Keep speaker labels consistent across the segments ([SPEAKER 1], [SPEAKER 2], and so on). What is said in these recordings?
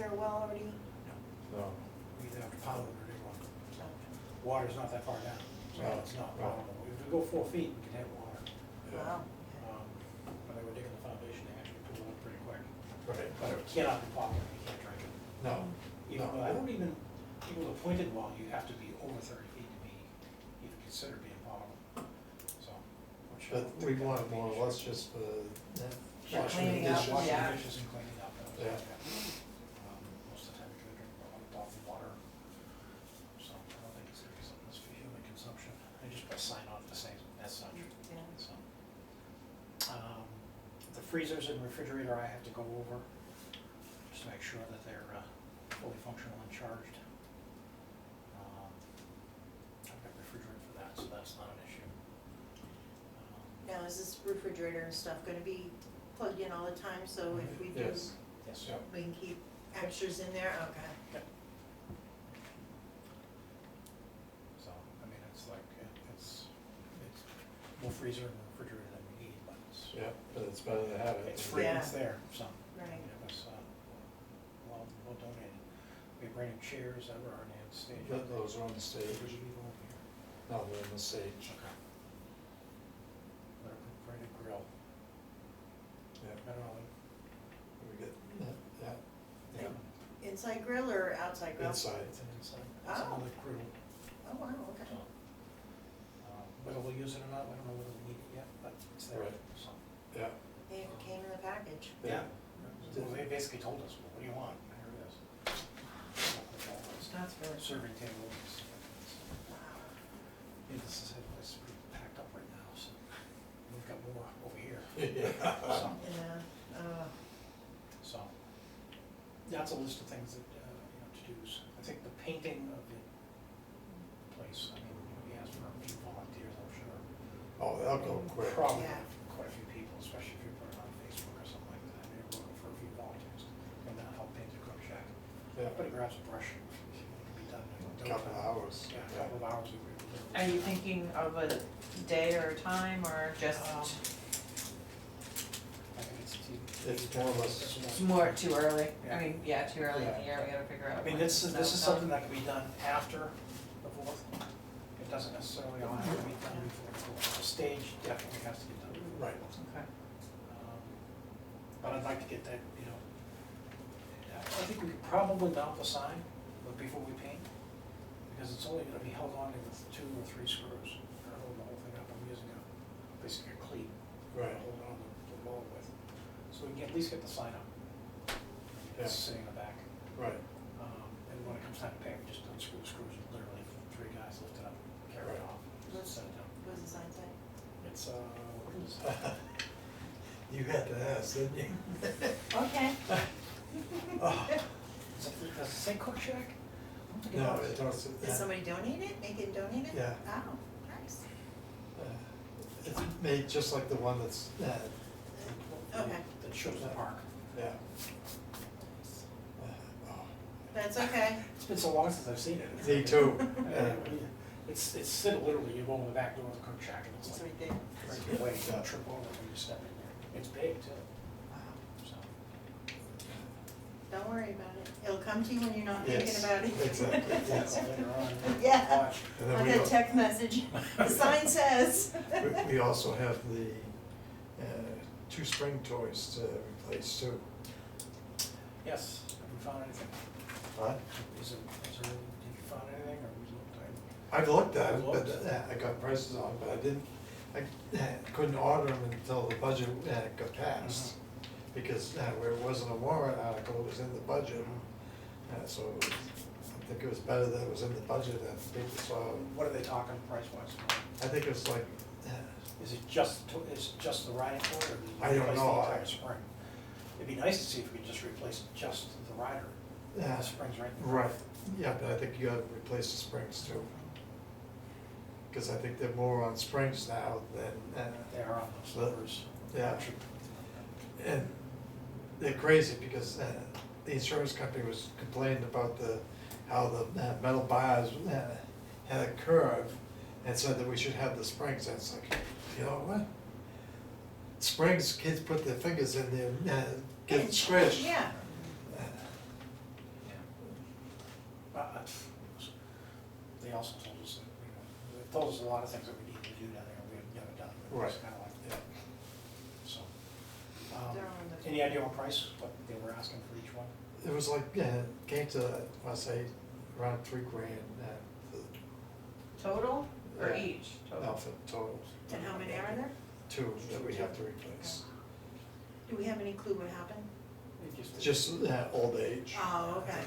[SPEAKER 1] there a well already?
[SPEAKER 2] No.
[SPEAKER 3] We either have to pound it or dig one.
[SPEAKER 1] No.
[SPEAKER 3] Water's not that far down, so
[SPEAKER 2] Right,
[SPEAKER 3] it's not
[SPEAKER 2] right.
[SPEAKER 3] potable. If we go 4 feet, we can hit water.
[SPEAKER 1] Wow.
[SPEAKER 3] When they were digging the foundation, they actually pulled it up pretty quick.
[SPEAKER 2] Right.
[SPEAKER 3] But it cannot be potable, you can't drink it.
[SPEAKER 2] No.
[SPEAKER 3] Even
[SPEAKER 2] No.
[SPEAKER 3] though I don't even, even with a pointed well, you have to be over 30 feet to be, even considered being potable. So. which I
[SPEAKER 2] But
[SPEAKER 3] don't
[SPEAKER 2] we
[SPEAKER 3] think that
[SPEAKER 2] want
[SPEAKER 3] would
[SPEAKER 2] it
[SPEAKER 3] be
[SPEAKER 2] more
[SPEAKER 3] an
[SPEAKER 2] or
[SPEAKER 3] issue.
[SPEAKER 2] less just for
[SPEAKER 1] For cleaning up,
[SPEAKER 3] Washing
[SPEAKER 1] yeah.
[SPEAKER 3] dishes and cleaning up.
[SPEAKER 2] Yeah.
[SPEAKER 3] Most of the time you can drink on bottled water. So I don't think it's gonna be something that's for human consumption. They just put a sign on it to say as such.
[SPEAKER 1] Yeah.
[SPEAKER 3] So, the freezers and refrigerator I have to go over, just to make sure that they're fully functional and charged. I've got refrigerator for that, so that's not an issue.
[SPEAKER 1] Now, is this refrigerator and stuff gonna be plugged in all the time, so if we do,
[SPEAKER 2] Yes.
[SPEAKER 3] Yes.
[SPEAKER 2] Yep.
[SPEAKER 1] we can keep extras in there? Okay.
[SPEAKER 3] Yep. So, I mean, it's like, it's more freezer and refrigerator than we need, but it's.
[SPEAKER 2] Yeah, but it's better to have it.
[SPEAKER 3] It's free,
[SPEAKER 1] Yeah.
[SPEAKER 3] it's there, so.
[SPEAKER 1] Right.
[SPEAKER 3] It was, well donated. We bring in chairs that were on the stage.
[SPEAKER 2] Those are on the stage.
[SPEAKER 3] Would you leave them over here?
[SPEAKER 2] No, they're on the stage.
[SPEAKER 3] Okay. Bring a grill.
[SPEAKER 2] Yeah,
[SPEAKER 3] I don't know.
[SPEAKER 2] we get, yeah,
[SPEAKER 1] Inside grill or outside grill?
[SPEAKER 2] inside.
[SPEAKER 3] It's an inside, it's
[SPEAKER 1] Oh.
[SPEAKER 3] another grill.
[SPEAKER 1] Oh, wow, okay.
[SPEAKER 3] So, whether we'll use it or not, I don't know whether we need it yet, but it's there,
[SPEAKER 2] Right.
[SPEAKER 3] so.
[SPEAKER 2] Yeah.
[SPEAKER 1] It came in the package.
[SPEAKER 3] Yeah. Well, they basically told us, well, what do you want? And here it is.
[SPEAKER 1] That's really
[SPEAKER 3] Serving table.
[SPEAKER 1] Wow.
[SPEAKER 3] Needless to say, the place is pretty packed up right now, so we've got more over here.
[SPEAKER 2] Yeah.
[SPEAKER 1] Yeah,
[SPEAKER 3] So, that's a list of things that, to-dos. I think the painting of the place, I mean, we asked for a few volunteers, I'm sure.
[SPEAKER 2] Oh, that'll go quick.
[SPEAKER 3] Probably
[SPEAKER 1] Yeah.
[SPEAKER 3] quite a few people, especially if you put it on Facebook or something like that. They're looking for a few volunteers and then help paint the cook shack.
[SPEAKER 2] Yeah.
[SPEAKER 3] Everybody grabs a brush and it can be done in no
[SPEAKER 2] Couple
[SPEAKER 3] time.
[SPEAKER 2] hours.
[SPEAKER 3] Yeah, a couple of hours. we could literally
[SPEAKER 4] Are you
[SPEAKER 3] sit down.
[SPEAKER 4] thinking of a day or a time, or just
[SPEAKER 3] I think
[SPEAKER 2] It's more or less-
[SPEAKER 4] it's more too early?
[SPEAKER 3] Yeah.
[SPEAKER 4] I mean, yeah, too early in the
[SPEAKER 3] Yeah.
[SPEAKER 4] year, we gotta figure out.
[SPEAKER 3] I mean,
[SPEAKER 4] when
[SPEAKER 3] this is
[SPEAKER 4] snow's
[SPEAKER 3] something
[SPEAKER 4] coming.
[SPEAKER 3] that can be done after the 4th. It doesn't necessarily all have to be done before the 4th. The stage definitely has to be done before the
[SPEAKER 2] Right.
[SPEAKER 3] 4th.
[SPEAKER 4] Okay.
[SPEAKER 3] But I'd like to get that, I think we could probably mount the sign before we paint, because it's only gonna be held on with 2 or 3 screws. Or hold the whole thing up, I'm using basically a cleat.
[SPEAKER 2] Right.
[SPEAKER 3] to Hold on the wall with, so we can at least get the sign up.
[SPEAKER 2] Yeah.
[SPEAKER 3] It's sitting in the back.
[SPEAKER 2] Right.
[SPEAKER 3] And when it comes time to paint, we just unscrew the screws, and literally 3 guys lift it up, carry it
[SPEAKER 2] Right.
[SPEAKER 3] off,
[SPEAKER 1] What's-
[SPEAKER 3] set it down.
[SPEAKER 1] what does the sign say?
[SPEAKER 3] It's, what is it?
[SPEAKER 2] You had to ask, didn't you?
[SPEAKER 1] Okay.
[SPEAKER 2] Oh,
[SPEAKER 3] Does it say cook shack? I don't think it
[SPEAKER 2] no,
[SPEAKER 3] does.
[SPEAKER 2] it doesn't.
[SPEAKER 1] Did somebody donate it, make it donate it?
[SPEAKER 2] Yeah.
[SPEAKER 1] Oh, nice.
[SPEAKER 2] It's made just like the one that's,
[SPEAKER 1] Okay.
[SPEAKER 3] That shows the park.
[SPEAKER 2] yeah. Oh,
[SPEAKER 1] That's okay.
[SPEAKER 3] It's been so long since I've seen it.
[SPEAKER 2] Me too.
[SPEAKER 3] It's still literally, you go in the back door of the cook shack and it's
[SPEAKER 1] It's
[SPEAKER 3] like,
[SPEAKER 1] right there.
[SPEAKER 3] right away, you
[SPEAKER 2] Yeah.
[SPEAKER 3] trip over when you step in there. It's big too, so.
[SPEAKER 1] Don't worry about it. It'll come to you when you're not thinking
[SPEAKER 2] Yes,
[SPEAKER 1] about it.
[SPEAKER 2] exactly, yes.
[SPEAKER 3] Later on.
[SPEAKER 1] Yeah.
[SPEAKER 3] Watch.
[SPEAKER 2] And then
[SPEAKER 1] On
[SPEAKER 2] we
[SPEAKER 1] that
[SPEAKER 2] al-
[SPEAKER 1] text message, the sign says.
[SPEAKER 2] We also have the 2 spring toys to replace too.
[SPEAKER 3] Yes, have we found anything?
[SPEAKER 2] What?
[SPEAKER 3] Is there, did you find anything or was it?
[SPEAKER 2] I've looked at it, but
[SPEAKER 3] Looked?
[SPEAKER 2] I got prices on it, but I couldn't order them until the budget got passed. Because where it wasn't a warrant article, it was in the budget. So I think it was better that it was in the budget and people saw,
[SPEAKER 3] What are they talking price wise?
[SPEAKER 2] I think it was like,
[SPEAKER 3] Is it just, the riding cord or do you
[SPEAKER 2] I don't
[SPEAKER 3] replace the
[SPEAKER 2] know.
[SPEAKER 3] entire spring? It'd be nice to see if we could just replace just the rider.
[SPEAKER 2] Yeah.
[SPEAKER 3] The springs right.
[SPEAKER 2] right, yeah, but I think you gotta replace the springs too. Because I think they're more on springs now than,
[SPEAKER 3] They are on those levers.
[SPEAKER 2] yeah. And they're crazy because the insurance company was complaining about how the metal bars had a curve and said that we should have the springs. And it's like, you know what? Springs, kids put their fingers in there and get squished.
[SPEAKER 1] Yeah.
[SPEAKER 3] they also told us that, they told us a lot of things that we needed to do down there, we haven't got it done. But it's
[SPEAKER 2] Right.
[SPEAKER 3] kinda like,
[SPEAKER 2] Yeah.
[SPEAKER 3] so.
[SPEAKER 1] They're on the-
[SPEAKER 3] Any idea what price, what they were asking for each one?
[SPEAKER 2] It was like, came to, I say, around $3,000,
[SPEAKER 4] Total or
[SPEAKER 2] Yeah.
[SPEAKER 4] each?
[SPEAKER 2] for,
[SPEAKER 4] Total.
[SPEAKER 2] for total.
[SPEAKER 1] And how many are there?
[SPEAKER 2] Two that we have to replace.
[SPEAKER 1] Do we have any clue what happened?
[SPEAKER 3] It
[SPEAKER 2] Just, old age.
[SPEAKER 1] Oh, okay.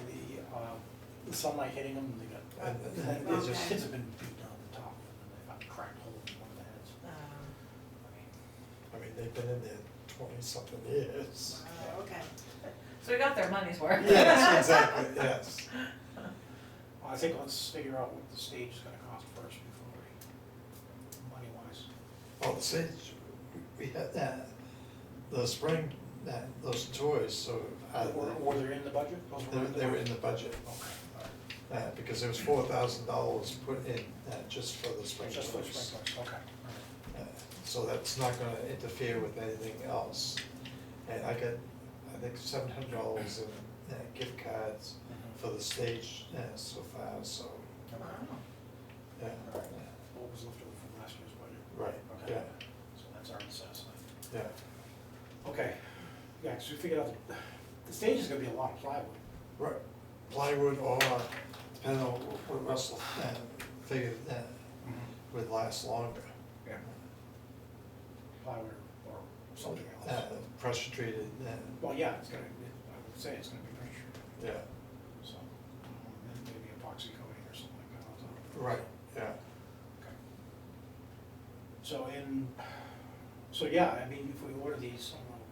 [SPEAKER 3] The sunlight hitting them, they got,
[SPEAKER 2] And
[SPEAKER 3] and
[SPEAKER 2] they
[SPEAKER 3] the
[SPEAKER 2] just-
[SPEAKER 3] kids have been beaten on the top of them, and they found cracked holes in one of the heads. I mean,
[SPEAKER 2] they've been in there 20-something years.
[SPEAKER 1] Okay.
[SPEAKER 4] So we got their money's worth.
[SPEAKER 2] Yes, exactly, yes.
[SPEAKER 3] I think let's figure out what the stage is gonna cost first before we, money-wise.
[SPEAKER 2] Well, the stage, we had the spring, those toys, so.
[SPEAKER 3] Or they're in the budget? Those were in the budget?
[SPEAKER 2] They were in the budget,
[SPEAKER 3] Okay, all right.
[SPEAKER 2] because there was $4,000 put in, just for the spring
[SPEAKER 3] Just for the
[SPEAKER 2] toys.
[SPEAKER 3] sprinklers, okay, all right.
[SPEAKER 2] So that's not gonna interfere with anything else. And I got, I think, $700 in gift cards
[SPEAKER 3] Mhm.
[SPEAKER 2] for the stage so far, so,
[SPEAKER 1] Wow.
[SPEAKER 2] yeah.
[SPEAKER 3] All right. What was left over from last year's budget?
[SPEAKER 2] Right,
[SPEAKER 3] Okay.
[SPEAKER 2] yeah,
[SPEAKER 3] So that's already satisfied.
[SPEAKER 2] yeah.
[SPEAKER 3] Okay, yeah, because we figured out the stage is gonna be a lot of plywood.
[SPEAKER 2] Right, plywood or, depending on what Russell figured would last longer.
[SPEAKER 3] Yeah. Plywood or something else.
[SPEAKER 2] Pressure treated,
[SPEAKER 3] Well, yeah, it's gonna, I would say it's gonna be pressure treated,
[SPEAKER 2] yeah,
[SPEAKER 3] so, and maybe epoxy coating or something like that on top.
[SPEAKER 2] right, yeah.
[SPEAKER 3] Okay. So yeah, I mean, if we order these, I don't know,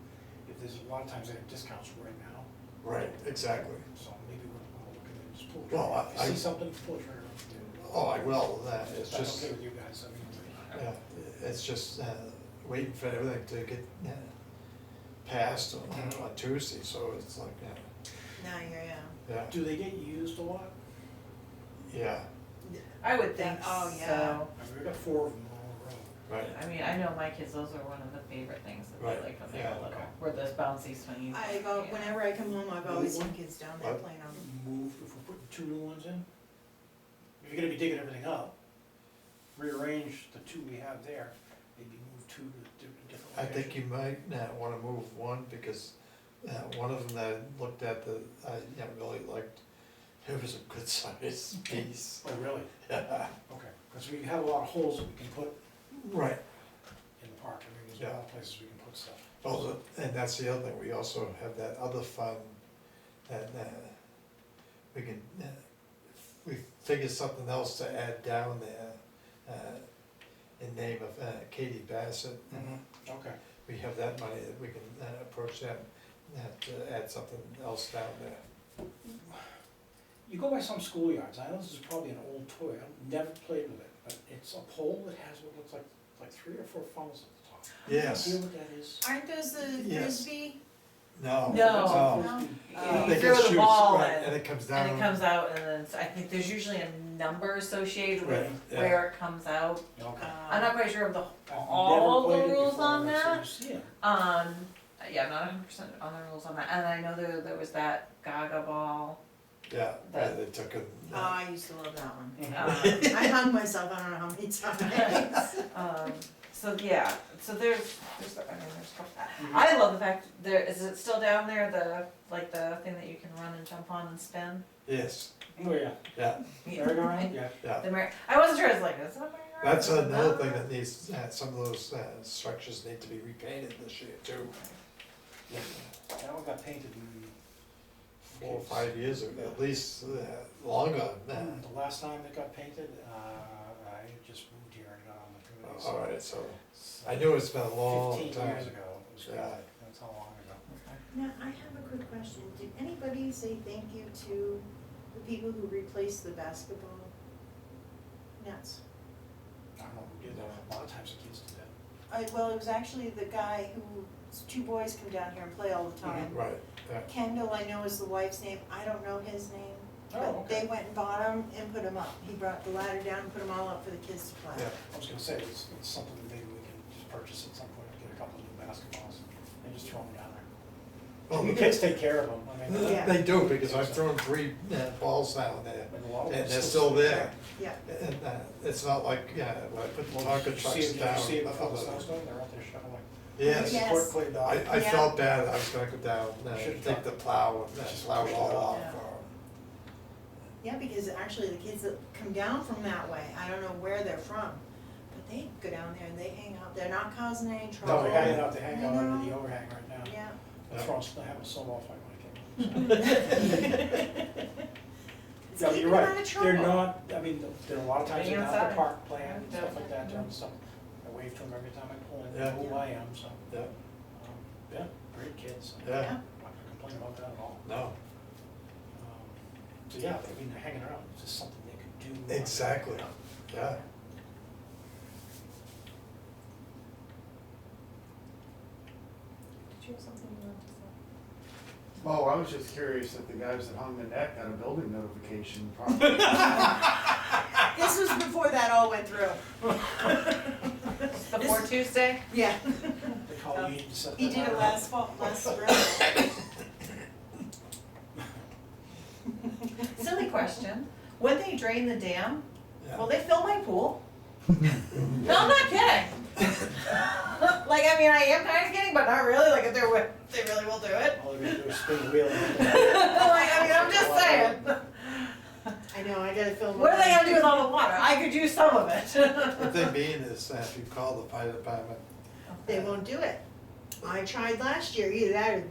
[SPEAKER 3] if there's a lot of times they have discounts right now,
[SPEAKER 2] Right, exactly.
[SPEAKER 3] so maybe we'll look at it, just pull it.
[SPEAKER 2] Well,
[SPEAKER 3] If you see something, pull it trigger.
[SPEAKER 2] Oh, I will, it's
[SPEAKER 3] That's
[SPEAKER 2] just,
[SPEAKER 3] okay with you guys, I mean.
[SPEAKER 2] yeah, it's just waiting for everything to get passed on Tuesday, so it's like,
[SPEAKER 1] Now you're,
[SPEAKER 2] yeah,
[SPEAKER 3] Do they get used a lot?
[SPEAKER 2] yeah,
[SPEAKER 4] I would think
[SPEAKER 1] Oh, yeah.
[SPEAKER 4] so.
[SPEAKER 3] I mean, we've got 4 of them all around.
[SPEAKER 2] right.
[SPEAKER 4] I mean, I know my kids, those are one of the favorite things that
[SPEAKER 2] Right,
[SPEAKER 4] they like when they
[SPEAKER 2] yeah,
[SPEAKER 4] were little,
[SPEAKER 3] okay.
[SPEAKER 4] were those bouncy swingies.
[SPEAKER 1] whenever I come home, I've always seen kids down there
[SPEAKER 2] What?
[SPEAKER 1] playing on them.
[SPEAKER 3] Move, if we're putting 2 new ones in, if you're gonna be digging everything up, rearrange the 2 we have there, maybe move 2 to different
[SPEAKER 2] I
[SPEAKER 3] locations.
[SPEAKER 2] think you might wanna move one, because one of them that I looked at really liked, it was a good sized piece.
[SPEAKER 3] Oh, really?
[SPEAKER 2] Yeah.
[SPEAKER 3] Okay, because we have a lot of holes that we can put
[SPEAKER 2] Right,
[SPEAKER 3] in the park, I mean, there's a lot of places we can put stuff.
[SPEAKER 2] oh, and that's the other thing, we also have that other fund that we can, we figure something else to add down there, in name of Katie Bassett.
[SPEAKER 3] Okay.
[SPEAKER 2] We have that money that we can approach them, to add something else down there.
[SPEAKER 3] You go by some schoolyards, I know this is probably an old toy, I've never played with it, but it's a pole that has what looks like 3 or 4 funnels at the top.
[SPEAKER 2] Yes.
[SPEAKER 3] Do you know what that is?
[SPEAKER 1] Aren't those the
[SPEAKER 2] Yes.
[SPEAKER 1] frisbee?
[SPEAKER 2] No.
[SPEAKER 4] No.
[SPEAKER 1] No?
[SPEAKER 2] They
[SPEAKER 4] You
[SPEAKER 2] get
[SPEAKER 4] throw the
[SPEAKER 2] shoots,
[SPEAKER 4] ball
[SPEAKER 2] right,
[SPEAKER 4] and,
[SPEAKER 2] and it comes down.
[SPEAKER 4] and it comes out, and then I think there's usually a number associated with
[SPEAKER 2] Right, yeah.
[SPEAKER 4] where it comes out.
[SPEAKER 3] Okay.
[SPEAKER 4] I'm not quite sure of
[SPEAKER 3] I've
[SPEAKER 4] all
[SPEAKER 3] never
[SPEAKER 4] the
[SPEAKER 3] played it
[SPEAKER 4] rules
[SPEAKER 3] before,
[SPEAKER 4] on
[SPEAKER 3] so
[SPEAKER 4] that.
[SPEAKER 3] you see it.
[SPEAKER 4] Yeah, I'm not 100% on the rules on that, and I know there was that Gaga ball.
[SPEAKER 2] Yeah,
[SPEAKER 4] That-
[SPEAKER 2] they took it.
[SPEAKER 1] Oh, I used to love that one.
[SPEAKER 4] Um,
[SPEAKER 1] I hung myself, I don't know how many times.
[SPEAKER 4] So yeah, so there's I mean, there's a couple. I love the fact is it still down there, the thing that you can run and jump on and spin?
[SPEAKER 2] Yes,
[SPEAKER 3] Oh, yeah.
[SPEAKER 2] yeah,
[SPEAKER 3] Merry-go-round? Yeah.
[SPEAKER 2] yeah.
[SPEAKER 4] I wasn't sure, I was like, is it a merry-go-round?
[SPEAKER 2] That's another
[SPEAKER 4] No.
[SPEAKER 2] thing that needs, some of those structures need to be repainted this year too.
[SPEAKER 3] Yeah. That one got painted maybe
[SPEAKER 2] 4 or 5 years ago, at least longer.
[SPEAKER 3] The last time it got painted, I had just moved here and got on the committee. so-
[SPEAKER 2] All right, so
[SPEAKER 3] so
[SPEAKER 2] I knew it's been a long
[SPEAKER 3] 15
[SPEAKER 2] time.
[SPEAKER 3] years ago, it was
[SPEAKER 2] Yeah.
[SPEAKER 3] crazy, that's how long ago.
[SPEAKER 1] Now, I have a quick question. Did anybody say thank you to the people who replaced the basketball nets?
[SPEAKER 3] I don't know who did that, a lot of times the kids do that.
[SPEAKER 1] Well, it was actually the guy whose 2 boys come down here and play all the time.
[SPEAKER 2] Right, yeah,
[SPEAKER 1] Kendall, I know is the wife's name. I don't know his name.
[SPEAKER 3] Oh,
[SPEAKER 1] But
[SPEAKER 3] okay.
[SPEAKER 1] they went and bought them and put them up. He brought the ladder down and put them all up for the kids to play.
[SPEAKER 2] yeah.
[SPEAKER 3] I was gonna say, it's something that maybe we can just purchase at some point, get a couple of new basketballs and just throw them down there.
[SPEAKER 2] Well,
[SPEAKER 3] The kids take care of them, I mean.
[SPEAKER 1] Yeah.
[SPEAKER 2] They do, because I've thrown 3 balls down there,
[SPEAKER 3] And a lot of them
[SPEAKER 2] and they're still there.
[SPEAKER 1] Yeah,
[SPEAKER 2] And it's not like, when I put the
[SPEAKER 3] Well,
[SPEAKER 2] Tonka
[SPEAKER 3] did you
[SPEAKER 2] trucks
[SPEAKER 3] see it-
[SPEAKER 2] down.
[SPEAKER 3] Did you see it before the snowstorm, they're out there shoveling?
[SPEAKER 2] Yes,
[SPEAKER 1] Yes.
[SPEAKER 3] Court cleaned off.
[SPEAKER 2] I
[SPEAKER 1] Yeah.
[SPEAKER 2] felt bad, I was gonna go down,
[SPEAKER 3] Should've
[SPEAKER 2] take the plow and
[SPEAKER 3] Just
[SPEAKER 2] plow
[SPEAKER 3] push
[SPEAKER 2] it
[SPEAKER 3] it
[SPEAKER 2] all
[SPEAKER 3] off.
[SPEAKER 2] off.
[SPEAKER 1] yeah, because actually the kids that come down from that way, I don't know where they're from, but they go down there and they hang out, they're not causing any trouble.
[SPEAKER 3] No, they're hanging out, they hang out
[SPEAKER 1] I
[SPEAKER 3] under
[SPEAKER 1] know.
[SPEAKER 3] the overhang right now.
[SPEAKER 1] Yeah.
[SPEAKER 3] They're throwing, they're having a snowball fight when I
[SPEAKER 1] It's
[SPEAKER 3] Yeah,
[SPEAKER 1] keeping
[SPEAKER 3] you're
[SPEAKER 1] them
[SPEAKER 3] right,
[SPEAKER 1] out of
[SPEAKER 3] they're
[SPEAKER 1] trouble.
[SPEAKER 3] not, I mean, there are a lot of times
[SPEAKER 4] Being
[SPEAKER 3] they're out in
[SPEAKER 4] outside.
[SPEAKER 3] the park playing, and
[SPEAKER 4] Yeah.
[SPEAKER 3] stuff like that, doing stuff. I wave to them every time I pull in, they
[SPEAKER 2] Yeah.
[SPEAKER 3] know who I am, so,
[SPEAKER 2] Yeah,
[SPEAKER 3] yeah, great kids. I'm
[SPEAKER 2] yeah,
[SPEAKER 1] Yeah.
[SPEAKER 3] not gonna complain about that at all.
[SPEAKER 2] no,
[SPEAKER 3] So, yeah, I mean, they're hanging around, it's just something they could do.
[SPEAKER 2] exactly, yeah.
[SPEAKER 4] Did you have something you wanted to say?
[SPEAKER 5] Oh, I was just curious if the guys that hung the net got a building notification.
[SPEAKER 1] This was before that all went through.
[SPEAKER 4] Before Tuesday?
[SPEAKER 1] Yeah.
[SPEAKER 3] They call you and set
[SPEAKER 1] He
[SPEAKER 3] that
[SPEAKER 1] did it
[SPEAKER 3] up.
[SPEAKER 1] last fall, last spring.
[SPEAKER 4] Silly question. When they drain the dam,
[SPEAKER 2] Yeah.
[SPEAKER 4] will they fill my pool? No, I'm not kidding. Like, I mean, I am kind of kidding, but not really. Like, if they really will do it.
[SPEAKER 3] All they're gonna do is spin the wheel.
[SPEAKER 4] Like, I mean, I'm just saying.
[SPEAKER 1] I know, I gotta film.
[SPEAKER 4] What are they gonna do with all the water? I could use some of it.
[SPEAKER 2] The thing being is, if you call the fire department,
[SPEAKER 1] They won't do it. I tried last year, either that or,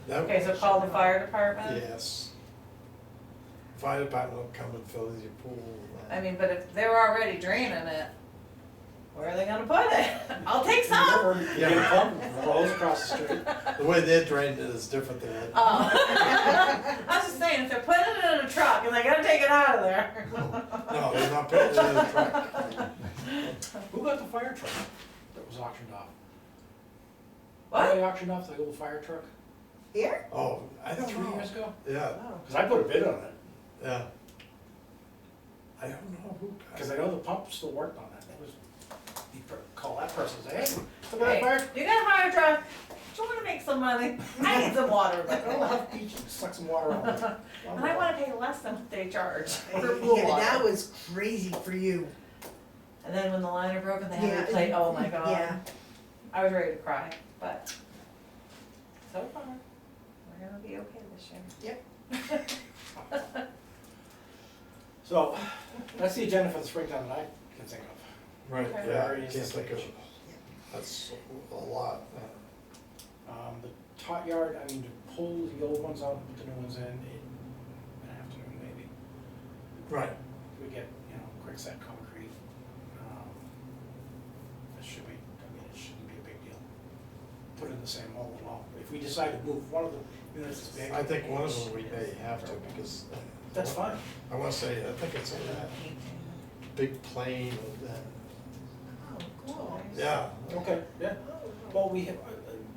[SPEAKER 2] that.
[SPEAKER 4] Okay, so call the fire department?
[SPEAKER 2] Yes. Fire department will come and fill your pool.
[SPEAKER 4] I mean, but if they're already draining it, where are they gonna put it? I'll take some.
[SPEAKER 3] You get a pump, rolls across the street.
[SPEAKER 2] The way they're drained is different than.
[SPEAKER 4] Oh. I was just saying, if they're putting it in a truck and they gotta take it out of there.
[SPEAKER 2] No, they're not putting it in the truck.
[SPEAKER 3] Who got the fire truck that was auctioned off?
[SPEAKER 4] What?
[SPEAKER 3] They auctioned off the old fire truck
[SPEAKER 1] here?
[SPEAKER 2] Oh, I don't
[SPEAKER 3] 3
[SPEAKER 2] know.
[SPEAKER 3] years ago?
[SPEAKER 2] Yeah,
[SPEAKER 1] Oh.
[SPEAKER 3] Cause I put a bid on it,
[SPEAKER 2] yeah. I don't know who.
[SPEAKER 3] cause I know the pump still worked on it. It was, you call that person and say, hey, look at
[SPEAKER 4] Hey,
[SPEAKER 3] that fire.
[SPEAKER 4] you got a fire truck? Do you wanna make some money? I need some water,
[SPEAKER 3] Like,
[SPEAKER 4] but
[SPEAKER 3] oh, have beach and suck some water out of it.
[SPEAKER 4] and I wanna pay less than what they charge for pool
[SPEAKER 1] Yeah, that
[SPEAKER 4] water.
[SPEAKER 1] was crazy for you.
[SPEAKER 4] And then when the liner broke and they had
[SPEAKER 1] Yeah,
[SPEAKER 4] to replace, oh my god.
[SPEAKER 1] Yeah.
[SPEAKER 4] I was ready to cry, but so far, we're gonna be okay this year.
[SPEAKER 1] Yep.
[SPEAKER 3] So, that's the agenda for the springtime that I can think of.
[SPEAKER 2] Right,
[SPEAKER 4] Okay.
[SPEAKER 2] yeah, I
[SPEAKER 3] Areas
[SPEAKER 2] can't
[SPEAKER 3] that
[SPEAKER 2] think of,
[SPEAKER 3] they should-
[SPEAKER 2] that's a lot.
[SPEAKER 3] The tot yard, I mean, to pull the old ones out and put the new ones in an afternoon maybe.
[SPEAKER 2] Right,
[SPEAKER 3] We get, quick set concrete. It should be, it shouldn't be a big deal. Put it in the same mold and all. If we decide to move one of the units is big.
[SPEAKER 2] I think one of them we may have to, because.
[SPEAKER 3] That's fine.
[SPEAKER 2] I wanna say, I think it's a big plane of that,
[SPEAKER 1] Oh, cool.
[SPEAKER 2] yeah.
[SPEAKER 3] Okay, yeah. Well, we have,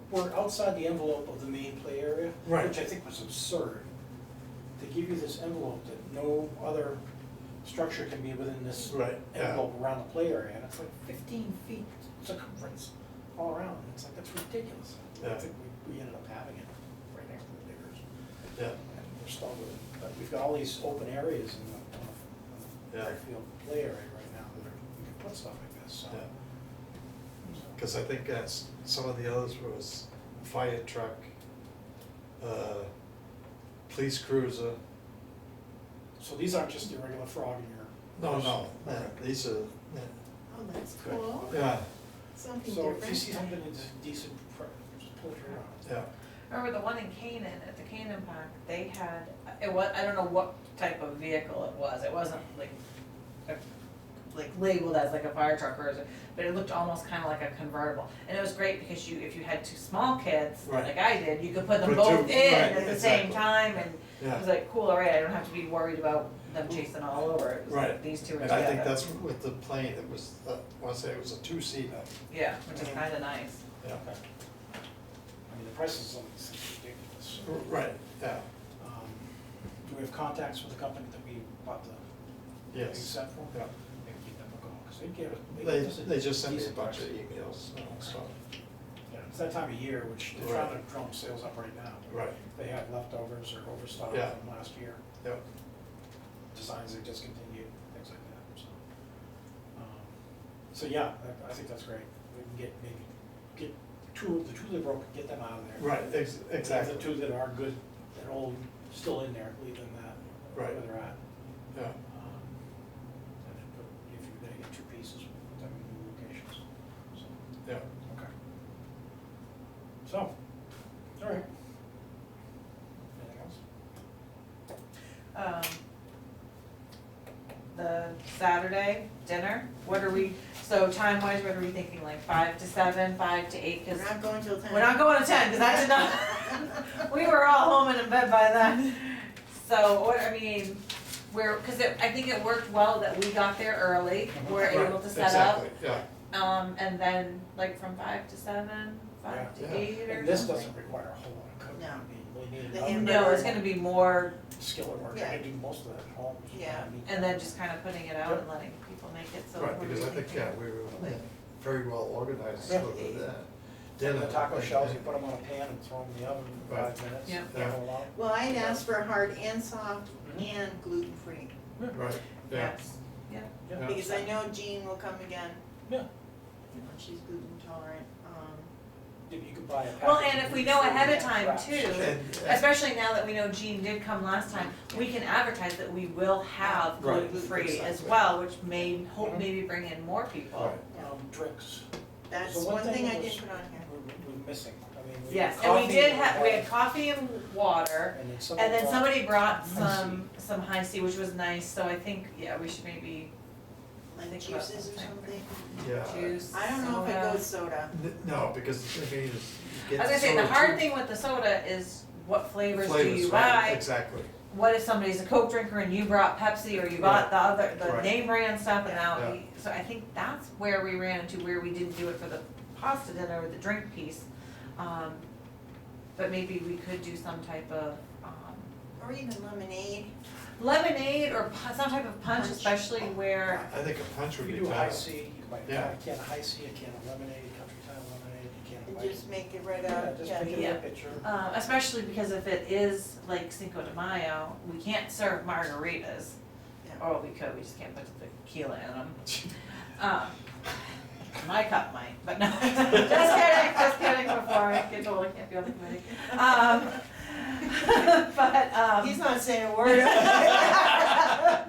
[SPEAKER 3] we're outside the envelope of the main play area.
[SPEAKER 2] Right.
[SPEAKER 3] Which I think was absurd. To give you this envelope that no other structure can be within this
[SPEAKER 2] Right, yeah.
[SPEAKER 3] envelope around the play area, and it's like 15 feet circumference all around, and it's like, that's ridiculous. I
[SPEAKER 2] Yeah.
[SPEAKER 3] think we ended up having it right next to the diggers,
[SPEAKER 2] Yeah,
[SPEAKER 3] and we're stuck with it. But we've got all these open areas in the
[SPEAKER 2] Yeah.
[SPEAKER 3] right field play area right now that are, we can put stuff like this, so.
[SPEAKER 2] yeah. Cause I think that's, some of the others was fire truck, police cruiser.
[SPEAKER 3] So these aren't just the regular frog in your.
[SPEAKER 2] No, these are,
[SPEAKER 1] Oh, that's cool.
[SPEAKER 2] yeah,
[SPEAKER 1] Something
[SPEAKER 3] So if you see
[SPEAKER 1] different.
[SPEAKER 3] something that's decent, just pull it around.
[SPEAKER 2] yeah,
[SPEAKER 4] Remember the one in Canaan, at the Canaan Park, they had, it was, I don't know what type of vehicle it was, it wasn't like labeled as like a fire truck or, but it looked almost kinda like a convertible. And it was great because if you had two small kids,
[SPEAKER 2] Right.
[SPEAKER 4] like I did, you could put them
[SPEAKER 2] Put
[SPEAKER 4] both
[SPEAKER 2] two-
[SPEAKER 4] in
[SPEAKER 2] right,
[SPEAKER 4] at the same
[SPEAKER 2] exactly.
[SPEAKER 4] time, and it
[SPEAKER 2] yeah.
[SPEAKER 4] was like, cool, alright, I don't have to be worried about them chasing all over, it was like
[SPEAKER 2] Right.
[SPEAKER 4] these two are
[SPEAKER 2] And
[SPEAKER 4] together.
[SPEAKER 2] I think that's with the plane, it was, I wanna say it was a two-seater.
[SPEAKER 4] Yeah, which is kinda nice.
[SPEAKER 2] Yeah.
[SPEAKER 3] Okay. I mean, the prices on these things are ridiculous.
[SPEAKER 2] Right, yeah,
[SPEAKER 3] Do we have contacts with the company that we bought the thing
[SPEAKER 2] yes,
[SPEAKER 3] set for?
[SPEAKER 2] yeah.
[SPEAKER 3] Maybe keep them a call, because they gave us.
[SPEAKER 2] They just sent me a
[SPEAKER 3] decent
[SPEAKER 2] bunch of
[SPEAKER 3] prices.
[SPEAKER 2] emails and stuff.
[SPEAKER 3] Yeah, It's that time of year, which they're trying to drum sales up right now.
[SPEAKER 2] Right.
[SPEAKER 3] They have leftovers or overstock
[SPEAKER 2] Yeah.
[SPEAKER 3] from last year,
[SPEAKER 2] Yep.
[SPEAKER 3] designs they discontinued, things like that, so. So yeah, I think that's great. We can get the two that broke, get them out of there.
[SPEAKER 2] Right, exactly.
[SPEAKER 3] The two that are good and old, still in there, leave them that, where
[SPEAKER 2] Right.
[SPEAKER 3] they're at.
[SPEAKER 2] Yeah,
[SPEAKER 3] And then put, if you're gonna get two pieces, put them in new locations, so,
[SPEAKER 2] yeah.
[SPEAKER 3] okay. So, all right. Anything else?
[SPEAKER 4] The Saturday dinner, what are we, so time-wise, what are we thinking, like 5 to 7, 5 to 8?
[SPEAKER 1] We're not going till 10.
[SPEAKER 4] We're not going to 10, because that did not, we were all home and in bed by then. So, what, I mean, because I think it worked well that we got there early, we're
[SPEAKER 2] Right,
[SPEAKER 4] able to set up.
[SPEAKER 2] Exactly, yeah.
[SPEAKER 4] And then, like, from 5 to 7, 5
[SPEAKER 2] Yeah.
[SPEAKER 4] to 8 or something.
[SPEAKER 3] And this doesn't require a whole lot of cooking.
[SPEAKER 1] No.
[SPEAKER 3] I mean, we need
[SPEAKER 1] The
[SPEAKER 3] another
[SPEAKER 1] hamburger.
[SPEAKER 4] No, it's gonna be more,
[SPEAKER 3] skillet work.
[SPEAKER 1] Yeah.
[SPEAKER 3] I do most of that at home. just
[SPEAKER 1] Yeah.
[SPEAKER 3] kinda meat.
[SPEAKER 4] and then just kind of putting it out and letting people make it, so.
[SPEAKER 2] Right,
[SPEAKER 4] what are
[SPEAKER 2] because
[SPEAKER 4] we
[SPEAKER 2] I think,
[SPEAKER 4] thinking?
[SPEAKER 2] yeah, we were very well organized
[SPEAKER 3] Yeah.
[SPEAKER 2] with that.
[SPEAKER 3] Then the taco
[SPEAKER 2] and-
[SPEAKER 3] shells, you put them on a pan and throw them in the oven for
[SPEAKER 2] Right.
[SPEAKER 3] 5 minutes.
[SPEAKER 4] Yeah.
[SPEAKER 3] they roll out.
[SPEAKER 1] Well, I had asked for hard and soft
[SPEAKER 3] Mhm.
[SPEAKER 1] and gluten-free,
[SPEAKER 2] Right, yeah.
[SPEAKER 4] Yes, yeah.
[SPEAKER 3] Yeah.
[SPEAKER 1] because I know Jean will come again,
[SPEAKER 3] Yeah.
[SPEAKER 1] you know, she's gluten tolerant.
[SPEAKER 3] You could buy a package.
[SPEAKER 4] Well, and if we know ahead of time
[SPEAKER 3] wraps.
[SPEAKER 4] too,
[SPEAKER 2] And-
[SPEAKER 4] especially now that we know Jean did come last time, we can advertise that we will have
[SPEAKER 2] Right,
[SPEAKER 4] gluten-free as
[SPEAKER 2] exactly.
[SPEAKER 4] well, which may, hope
[SPEAKER 3] Mhm.
[SPEAKER 4] maybe bring in more people.
[SPEAKER 2] Right.
[SPEAKER 3] Drinks.
[SPEAKER 1] That's
[SPEAKER 3] So
[SPEAKER 1] one thing I
[SPEAKER 3] that
[SPEAKER 1] didn't put on here.
[SPEAKER 3] We're missing, I mean, we
[SPEAKER 4] Yes,
[SPEAKER 3] had
[SPEAKER 4] and we
[SPEAKER 3] coffee,
[SPEAKER 4] did have, we had
[SPEAKER 3] had-
[SPEAKER 4] coffee and water,
[SPEAKER 3] And then
[SPEAKER 4] and then somebody brought
[SPEAKER 3] High
[SPEAKER 4] some high C, which was nice, so I think, yeah, we should maybe
[SPEAKER 1] Like
[SPEAKER 4] think about
[SPEAKER 1] juices or
[SPEAKER 4] something.
[SPEAKER 1] something.
[SPEAKER 2] Yeah.
[SPEAKER 4] juice,
[SPEAKER 1] I don't know if it
[SPEAKER 4] soda.
[SPEAKER 1] goes soda.
[SPEAKER 2] No, because the thing is, you get
[SPEAKER 4] I was gonna say, the
[SPEAKER 2] soda
[SPEAKER 4] hard
[SPEAKER 2] too-
[SPEAKER 4] thing with the soda is what flavors do
[SPEAKER 2] flavors,
[SPEAKER 4] you
[SPEAKER 2] right,
[SPEAKER 4] buy?
[SPEAKER 2] exactly.
[SPEAKER 4] What if somebody's a Coke drinker and you brought Pepsi or you bought the other, the
[SPEAKER 2] Right.
[SPEAKER 4] name brand stuff and now,
[SPEAKER 2] Yeah.
[SPEAKER 4] so I think that's where we ran into where we didn't do it for the pasta dinner with the drink piece. But maybe we could do some type of,
[SPEAKER 1] Or even lemonade.
[SPEAKER 4] lemonade or some type of punch,
[SPEAKER 1] Punch.
[SPEAKER 4] especially where,
[SPEAKER 2] I think a punch would
[SPEAKER 3] You
[SPEAKER 2] be
[SPEAKER 3] do a high
[SPEAKER 2] better.
[SPEAKER 3] C, you can buy
[SPEAKER 2] Yeah.
[SPEAKER 3] a can of high C, a can of lemonade, country time lemonade, a can of
[SPEAKER 1] And
[SPEAKER 3] white.
[SPEAKER 1] just make it right
[SPEAKER 3] Yeah,
[SPEAKER 1] out,
[SPEAKER 3] just
[SPEAKER 1] yeah.
[SPEAKER 3] make it
[SPEAKER 4] Yeah.
[SPEAKER 3] a pitcher.
[SPEAKER 4] especially because if it is like Cinco de Mayo, we can't serve margaritas.
[SPEAKER 1] Yeah.
[SPEAKER 4] Or we could, we just can't put the tequila in them. My cup might, but no, just kidding before I get told I can't be on the committee. But,
[SPEAKER 1] He's not saying a word.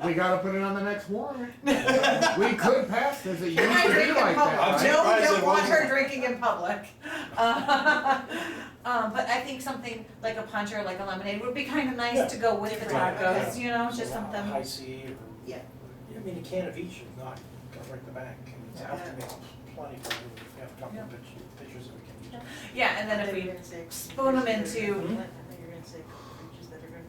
[SPEAKER 5] We gotta put it on the next warrant. We could pass this, it used to
[SPEAKER 4] I
[SPEAKER 5] be
[SPEAKER 4] drink in
[SPEAKER 5] like
[SPEAKER 4] public,
[SPEAKER 5] that,
[SPEAKER 2] I'm
[SPEAKER 4] no,
[SPEAKER 5] right?
[SPEAKER 4] we
[SPEAKER 2] surprised
[SPEAKER 4] don't
[SPEAKER 2] it
[SPEAKER 4] want her
[SPEAKER 2] wasn't.
[SPEAKER 4] drinking in public. But I think something like a punch or like a lemonade would be kind of
[SPEAKER 3] Yeah.
[SPEAKER 4] nice to go with the
[SPEAKER 2] Right.
[SPEAKER 4] tacos, you know, just
[SPEAKER 3] A
[SPEAKER 4] something.
[SPEAKER 3] High C or.
[SPEAKER 1] Yeah.
[SPEAKER 3] I mean, a can of each is not gonna break the bank, and it's
[SPEAKER 4] Yeah.
[SPEAKER 3] have to make plenty for you, we have a couple of pictures that we can use.
[SPEAKER 4] Yeah, and then if
[SPEAKER 1] I thought you
[SPEAKER 4] we
[SPEAKER 1] were gonna say
[SPEAKER 4] spoon 'em
[SPEAKER 1] creatures that are
[SPEAKER 4] into-
[SPEAKER 1] gonna- I thought you were gonna say creatures that are gonna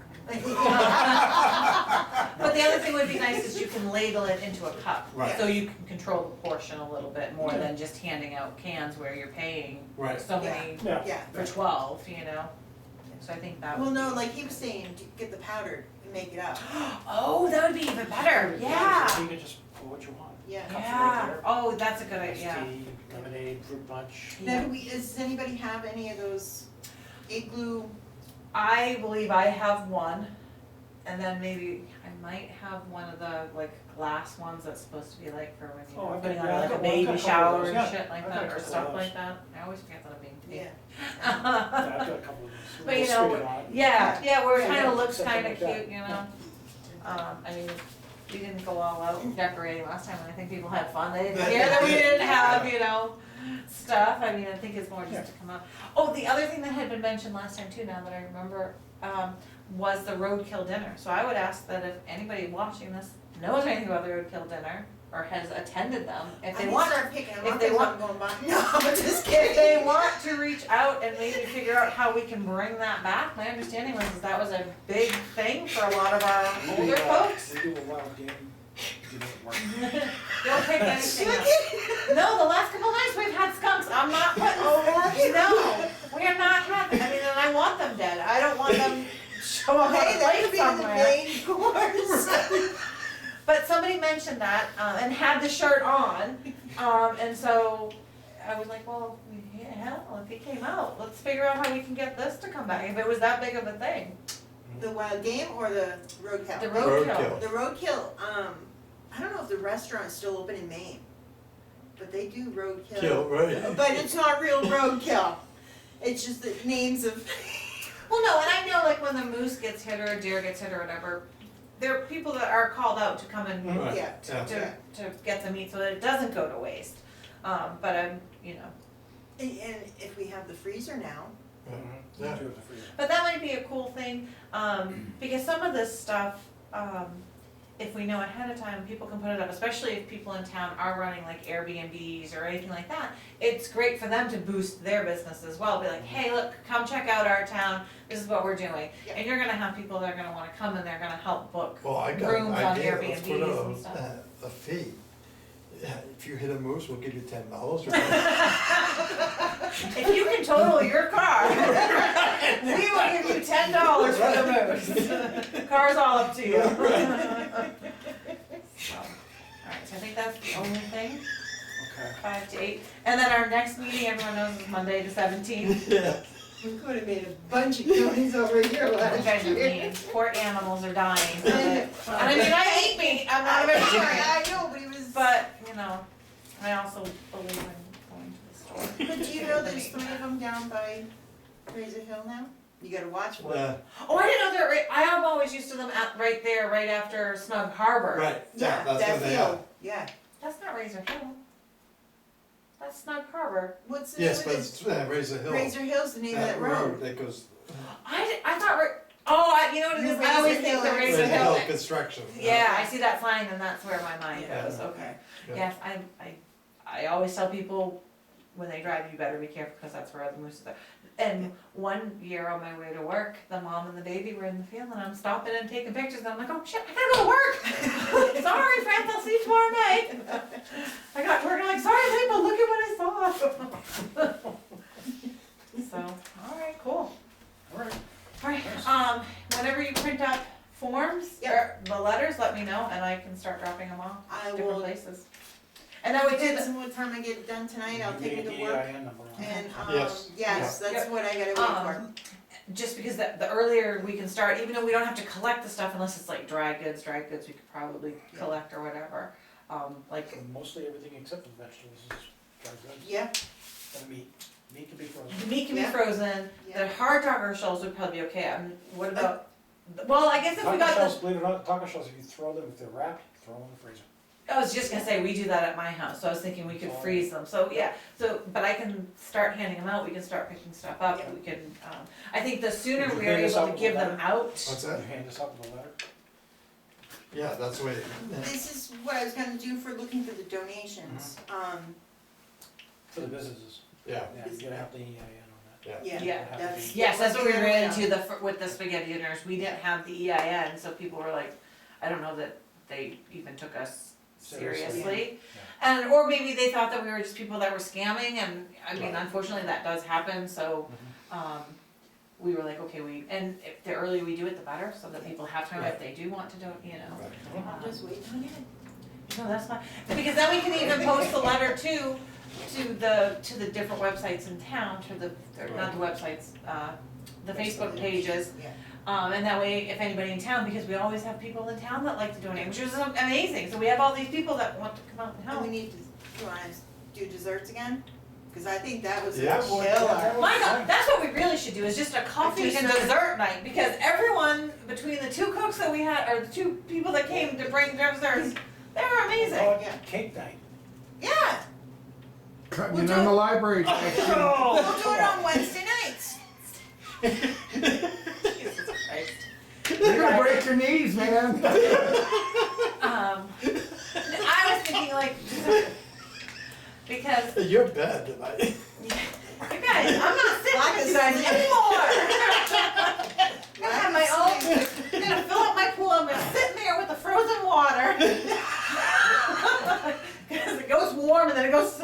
[SPEAKER 1] come.
[SPEAKER 4] But the other thing would be nice is you can ladle it into a cup.
[SPEAKER 2] Right.
[SPEAKER 4] So you can control the portion a little bit more than just handing out cans where you're paying
[SPEAKER 2] Right.
[SPEAKER 4] so many
[SPEAKER 3] Yeah.
[SPEAKER 1] Yeah.
[SPEAKER 4] for 12, you know? So I think that would
[SPEAKER 1] Well, no,
[SPEAKER 4] be-
[SPEAKER 1] like he was saying, get the powder and make it up.
[SPEAKER 4] Oh, that would be even better, yeah.
[SPEAKER 3] You can just pull what you want.
[SPEAKER 1] Yeah.
[SPEAKER 3] Cups right
[SPEAKER 4] Yeah,
[SPEAKER 3] there.
[SPEAKER 4] oh, that's a good
[SPEAKER 3] Iced
[SPEAKER 4] idea.
[SPEAKER 3] tea, lemonade, fruit punch.
[SPEAKER 1] Now, does anybody have any of those igloo?
[SPEAKER 4] I believe I have one, and then maybe I might have one of the like glass ones that's supposed to be like for when
[SPEAKER 3] Oh,
[SPEAKER 4] you're
[SPEAKER 3] I've
[SPEAKER 4] putting
[SPEAKER 3] got-
[SPEAKER 4] on
[SPEAKER 3] yeah,
[SPEAKER 4] like
[SPEAKER 3] I've
[SPEAKER 4] a
[SPEAKER 3] got one. I've
[SPEAKER 4] baby
[SPEAKER 3] got a couple of
[SPEAKER 4] shower
[SPEAKER 3] those,
[SPEAKER 4] and
[SPEAKER 3] yeah.
[SPEAKER 4] shit like
[SPEAKER 3] I've got
[SPEAKER 4] that,
[SPEAKER 3] a
[SPEAKER 4] or
[SPEAKER 3] couple of
[SPEAKER 4] stuff
[SPEAKER 3] those.
[SPEAKER 4] like that. I always forget that I'm being
[SPEAKER 1] Yeah.
[SPEAKER 4] taped.
[SPEAKER 3] Yeah, I've got a couple of these.
[SPEAKER 4] But you
[SPEAKER 3] Little
[SPEAKER 4] know,
[SPEAKER 3] spigot on it.
[SPEAKER 4] yeah, where it
[SPEAKER 3] Yeah,
[SPEAKER 4] kinda
[SPEAKER 3] yeah,
[SPEAKER 4] looks
[SPEAKER 3] something
[SPEAKER 4] kinda
[SPEAKER 3] like that.
[SPEAKER 4] cute, you know? I mean, we didn't go all out decorating last time, and I think people had fun, they didn't care that we didn't have, you know, stuff, I mean, I think it's more just to come out. Oh, the other thing that had been mentioned last time too, now that I remember, was the roadkill dinner. So I would ask that if anybody watching this knows anything about the roadkill dinner, or has attended them, if they want,
[SPEAKER 1] start picking them
[SPEAKER 4] if
[SPEAKER 1] up
[SPEAKER 4] they
[SPEAKER 1] as
[SPEAKER 4] want-
[SPEAKER 1] I'm going by. No, I'm just
[SPEAKER 4] if
[SPEAKER 1] kidding.
[SPEAKER 4] they want to reach out and maybe figure out how we can bring that back, my understanding was that was a big thing for a lot of our older folks.
[SPEAKER 3] We do a wild game, didn't work.
[SPEAKER 4] Don't pick anything up. No, the last couple nights we've had skunks, I'm not putting,
[SPEAKER 1] Oh,
[SPEAKER 4] no, we are not having, I mean, and I want them dead, I don't want them show up on
[SPEAKER 1] Hey,
[SPEAKER 4] a
[SPEAKER 1] that
[SPEAKER 4] plate
[SPEAKER 1] could be in the
[SPEAKER 4] somewhere.
[SPEAKER 1] main course.
[SPEAKER 4] But somebody mentioned that, and had the shirt on, and so I was like, well, we hell, if he came out, let's figure out how we can get this to come back, if it was that big of a thing.
[SPEAKER 1] The wild game or the roadkill?
[SPEAKER 4] The
[SPEAKER 2] Roadkill.
[SPEAKER 4] roadkill.
[SPEAKER 1] The roadkill, I don't know if the restaurant's still open in Maine, but they do roadkill.
[SPEAKER 2] Kill, right.
[SPEAKER 1] But it's not real roadkill. It's just the names of.
[SPEAKER 4] Well, no, and I know like when the moose gets hit or a deer gets hit or whatever, there are people that are called out to come and
[SPEAKER 2] Right.
[SPEAKER 1] Yeah.
[SPEAKER 2] Yeah.
[SPEAKER 4] to get the meat so that it doesn't go to waste. But I'm, you know,
[SPEAKER 1] And if we have the freezer now,
[SPEAKER 2] Yeah.
[SPEAKER 3] Do it for you.
[SPEAKER 4] but that might be a cool thing, because some of this stuff, if we know ahead of time, people can put it up, especially if people in town are running like Airbnbs or anything like that. It's great for them to boost their business as well, be like, hey, look, come check out our town, this is what we're doing.
[SPEAKER 1] Yeah.
[SPEAKER 4] And you're gonna have people that are gonna wanna come and they're gonna help book
[SPEAKER 2] Well, I got an
[SPEAKER 4] rooms on
[SPEAKER 2] idea, let's put
[SPEAKER 4] Airbnbs and stuff.
[SPEAKER 2] a fee. Yeah, if you hit a moose, we'll give you $10.
[SPEAKER 4] If you can total your car, we will give you $10 for the moose. Car's all up to you. So, alright, so I think that's the only thing,
[SPEAKER 3] Okay.
[SPEAKER 4] 5 to 8. And then our next meeting, everyone knows, is Monday the 17th.
[SPEAKER 2] Yeah.
[SPEAKER 1] we could have made a bunch of counties over here
[SPEAKER 4] You
[SPEAKER 1] last
[SPEAKER 4] guys are
[SPEAKER 1] year.
[SPEAKER 4] mean, poor animals are dying. So that- and I mean, I eat meat, I'm not a vegetarian,
[SPEAKER 1] I know, but it was.
[SPEAKER 4] but, you know, I also believe in going to the store.
[SPEAKER 1] But do you know there's 3 of them down by Fraser Hill now? You gotta watch for it.
[SPEAKER 2] Yeah,
[SPEAKER 4] Oh, I didn't know they're right, I am always used to them at, right there, right after Snug Harbor.
[SPEAKER 2] right,
[SPEAKER 1] Yeah,
[SPEAKER 2] that's
[SPEAKER 1] that
[SPEAKER 2] what they are.
[SPEAKER 1] field, yeah.
[SPEAKER 4] That's not Razor Hill. That's Snug Harbor.
[SPEAKER 1] What's the name
[SPEAKER 2] Yes,
[SPEAKER 1] of
[SPEAKER 2] but
[SPEAKER 1] it?
[SPEAKER 2] it's Razor Hill.
[SPEAKER 1] Razor Hill's the name of that road.
[SPEAKER 2] That goes,
[SPEAKER 4] I thought, you know what it is, I always think the
[SPEAKER 1] Razor
[SPEAKER 4] Razor
[SPEAKER 2] Razor
[SPEAKER 4] Hill.
[SPEAKER 2] Hill Construction.
[SPEAKER 4] Yeah, I see that sign and that's where my mind
[SPEAKER 1] Yeah.
[SPEAKER 4] goes, okay.
[SPEAKER 2] Yeah.
[SPEAKER 4] Yes, I always tell people, when they drive, you better be careful, because that's where the moose are. And one year on my way to work, the mom and the baby were in the field, and I'm stopping and taking pictures, and I'm like, oh shit, I gotta go to work! Sorry, friends, I'll see you tomorrow night. I got to work, and I'm like, sorry, babe, but look at what I saw. So, alright, cool.
[SPEAKER 3] Alright.
[SPEAKER 4] Alright, whenever you print up forms,
[SPEAKER 1] Yep.
[SPEAKER 4] or the letters, let me know, and I can start dropping them off
[SPEAKER 1] I
[SPEAKER 4] different
[SPEAKER 1] will,
[SPEAKER 4] places. And then we did,
[SPEAKER 1] depends on what time I get it done tonight, I'll take it to work.
[SPEAKER 3] EIN number on it.
[SPEAKER 1] And,
[SPEAKER 2] Yes.
[SPEAKER 1] yes, that's what I gotta wait for.
[SPEAKER 4] just because the earlier we can start, even though we don't have to collect the stuff unless it's like dry goods we could probably
[SPEAKER 1] Yeah.
[SPEAKER 4] collect or whatever. Like,
[SPEAKER 3] Mostly everything except the vegetables is dry goods.
[SPEAKER 1] Yeah,
[SPEAKER 3] And meat. Meat can be frozen.
[SPEAKER 4] the meat can be
[SPEAKER 1] Yeah.
[SPEAKER 4] frozen,
[SPEAKER 1] yeah.
[SPEAKER 4] the hard taco shells would probably be okay, what about, well, I guess if we
[SPEAKER 3] Taco
[SPEAKER 4] got
[SPEAKER 3] shells,
[SPEAKER 4] the,
[SPEAKER 3] believe it or not, taco shells, if you throw them, if they're wrapped, throw them in the freezer.
[SPEAKER 4] I was just gonna say, we do that at my house, so I was thinking we could freeze them, so yeah, but I can start handing them out, we can start picking stuff up,
[SPEAKER 1] Yeah.
[SPEAKER 4] we can, I think the sooner
[SPEAKER 3] Would you
[SPEAKER 4] we are
[SPEAKER 3] hand us
[SPEAKER 4] able
[SPEAKER 3] out
[SPEAKER 4] to
[SPEAKER 3] with
[SPEAKER 4] give
[SPEAKER 3] a
[SPEAKER 4] them
[SPEAKER 3] letter?
[SPEAKER 4] out.
[SPEAKER 2] What's
[SPEAKER 3] Can
[SPEAKER 2] that?
[SPEAKER 3] you hand this up with a letter?
[SPEAKER 2] Yeah, that's the way, yeah.
[SPEAKER 1] This is what I was gonna do for looking for the donations,
[SPEAKER 3] For the businesses.
[SPEAKER 2] Yeah,
[SPEAKER 3] Yeah, you're gonna have the EIN on that.
[SPEAKER 2] yeah.
[SPEAKER 1] yeah,
[SPEAKER 4] Yeah,
[SPEAKER 3] Have to
[SPEAKER 1] that's.
[SPEAKER 3] be-
[SPEAKER 4] Yes, that's what we
[SPEAKER 1] Yeah.
[SPEAKER 4] ran into with the spaghetti dinners, we didn't have the EIN, so people were like, I don't know that they even took us
[SPEAKER 3] Seriously.
[SPEAKER 4] seriously. And, or maybe they thought that we were just people that were scamming, and, I mean,
[SPEAKER 2] Right.
[SPEAKER 4] unfortunately, that does happen, so,
[SPEAKER 3] Mhm.
[SPEAKER 4] we were like, okay, and if the earlier we do it, the better, so that people have time if
[SPEAKER 2] Right.
[SPEAKER 4] they do want to do, you know.
[SPEAKER 2] Right.
[SPEAKER 1] I'm just waiting on it.
[SPEAKER 4] No, that's fine, because then we can even post the letter to the different websites in town, or not the websites, the Facebook pages.
[SPEAKER 1] Yeah.
[SPEAKER 4] And that way, if anybody in town, because we always have people in town that like to donate, which is amazing, so we have all these people that want to come out and
[SPEAKER 1] And we
[SPEAKER 4] help.
[SPEAKER 1] need to, do you wanna do desserts again? Cause I think that was a
[SPEAKER 2] Yeah.
[SPEAKER 1] killer.
[SPEAKER 4] My God, that's what we really should do, is just a coffee and
[SPEAKER 1] dessert.
[SPEAKER 4] dessert night, because everyone, between the 2 cooks that we had, or the 2 people that came to bring desserts, they were amazing.
[SPEAKER 3] Oh,
[SPEAKER 1] Yeah.
[SPEAKER 3] Cake night.
[SPEAKER 1] Yeah,
[SPEAKER 6] Cutting
[SPEAKER 1] We'll
[SPEAKER 6] it
[SPEAKER 1] do
[SPEAKER 6] on
[SPEAKER 1] it.
[SPEAKER 6] the library.
[SPEAKER 1] we'll do it on Wednesday nights.
[SPEAKER 4] Jesus Christ.
[SPEAKER 6] You're gonna break your knees, man.
[SPEAKER 4] I was thinking like, because,
[SPEAKER 2] You're bad tonight.
[SPEAKER 4] you guys, I'm not sitting
[SPEAKER 1] Lack
[SPEAKER 4] with
[SPEAKER 1] of
[SPEAKER 4] you guys
[SPEAKER 1] sleep.
[SPEAKER 4] anymore. I'm gonna have my own,
[SPEAKER 1] Sleep.
[SPEAKER 4] I'm gonna fill up my pool, I'm gonna sit in there with the frozen water. Cause it goes warm and then it goes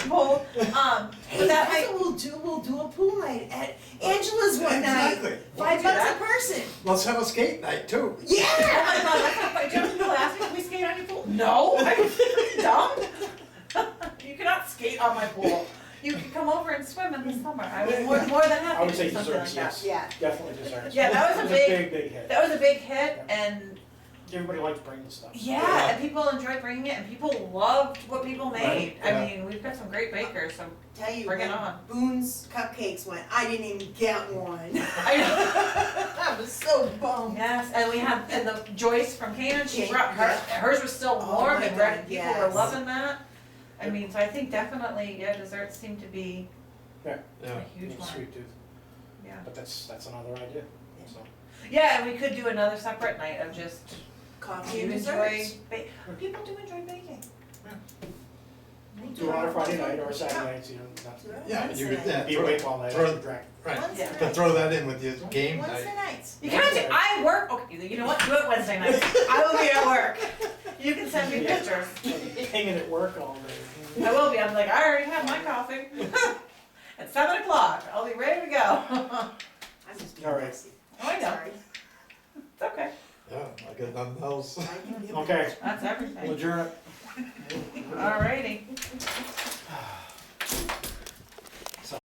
[SPEAKER 4] cold, but that
[SPEAKER 1] That's
[SPEAKER 4] might,
[SPEAKER 1] what we'll do a pool night at Angela's one night.
[SPEAKER 2] Exactly.
[SPEAKER 1] $5 a person.
[SPEAKER 2] Let's have a skate night too.
[SPEAKER 4] oh
[SPEAKER 1] Yeah.
[SPEAKER 4] my God, that's not funny. Do you know people ask me, can we skate on your pool? No, I'm dumb. You cannot skate on my pool. You can come over and swim in the summer. I was more than
[SPEAKER 3] I
[SPEAKER 4] happy
[SPEAKER 3] would
[SPEAKER 4] to
[SPEAKER 3] say
[SPEAKER 4] do something like
[SPEAKER 3] desserts,
[SPEAKER 4] that.
[SPEAKER 3] yes.
[SPEAKER 1] Yeah.
[SPEAKER 3] Definitely desserts.
[SPEAKER 4] Yeah, that was a
[SPEAKER 3] Big, big hit.
[SPEAKER 4] That was a big hit, and
[SPEAKER 3] Everybody likes bringing stuff.
[SPEAKER 4] yeah, and people enjoyed bringing it, and people loved what people made.
[SPEAKER 2] Right, yeah.
[SPEAKER 4] I mean, we've got some great bakers, so
[SPEAKER 1] Tell you,
[SPEAKER 4] Bring it
[SPEAKER 1] when
[SPEAKER 4] on.
[SPEAKER 1] Boone's Cupcakes went, I didn't even get one.
[SPEAKER 4] I
[SPEAKER 1] I was so bummed.
[SPEAKER 4] yes, and we had, and the Joyce from Canaan, she
[SPEAKER 1] Yeah,
[SPEAKER 4] brought her,
[SPEAKER 1] yeah.
[SPEAKER 4] hers was still
[SPEAKER 1] Oh
[SPEAKER 4] warm
[SPEAKER 1] my
[SPEAKER 4] and ready,
[SPEAKER 1] God,
[SPEAKER 4] people were
[SPEAKER 1] yes.
[SPEAKER 4] loving that. I mean, so I think definitely, yeah, desserts seem to be
[SPEAKER 3] Yeah.
[SPEAKER 4] a
[SPEAKER 2] Yeah,
[SPEAKER 4] huge
[SPEAKER 3] Little
[SPEAKER 4] one,
[SPEAKER 3] sweet tooth,
[SPEAKER 4] yeah.
[SPEAKER 3] but that's another idea,
[SPEAKER 1] Yeah.
[SPEAKER 3] so.
[SPEAKER 4] Yeah, and we could do another separate night of just,
[SPEAKER 1] Coffee
[SPEAKER 4] do you
[SPEAKER 1] and
[SPEAKER 4] enjoy,
[SPEAKER 1] desserts.
[SPEAKER 4] people do enjoy baking.
[SPEAKER 3] Do it on a Friday night or a Saturday night, so you don't have
[SPEAKER 1] Do it
[SPEAKER 2] yeah,
[SPEAKER 1] once
[SPEAKER 2] you
[SPEAKER 1] a
[SPEAKER 2] could,
[SPEAKER 1] night.
[SPEAKER 2] yeah,
[SPEAKER 3] to be awake all night
[SPEAKER 2] throw-
[SPEAKER 3] after you drank.
[SPEAKER 2] right,
[SPEAKER 1] Once a
[SPEAKER 4] Yeah.
[SPEAKER 1] night.
[SPEAKER 2] but throw that in with your game
[SPEAKER 1] Wednesday
[SPEAKER 2] night.
[SPEAKER 1] nights.
[SPEAKER 4] You can't do, I work, okay, you know what, do it Wednesday night, I will be at work. You can send me pictures.
[SPEAKER 3] Hanging at work all day.
[SPEAKER 4] I will be, I'm like, I already had my coffee. At 7 o'clock, I'll be ready to go.
[SPEAKER 1] I'm just being
[SPEAKER 3] All right.
[SPEAKER 1] messy.
[SPEAKER 4] Oh, I know.
[SPEAKER 1] Sorry.
[SPEAKER 4] It's okay,
[SPEAKER 2] Yeah, I got nothing else.
[SPEAKER 1] I can give
[SPEAKER 3] Okay,
[SPEAKER 4] that's
[SPEAKER 3] we'll
[SPEAKER 4] everything.
[SPEAKER 3] adjourn it.
[SPEAKER 4] Alrighty.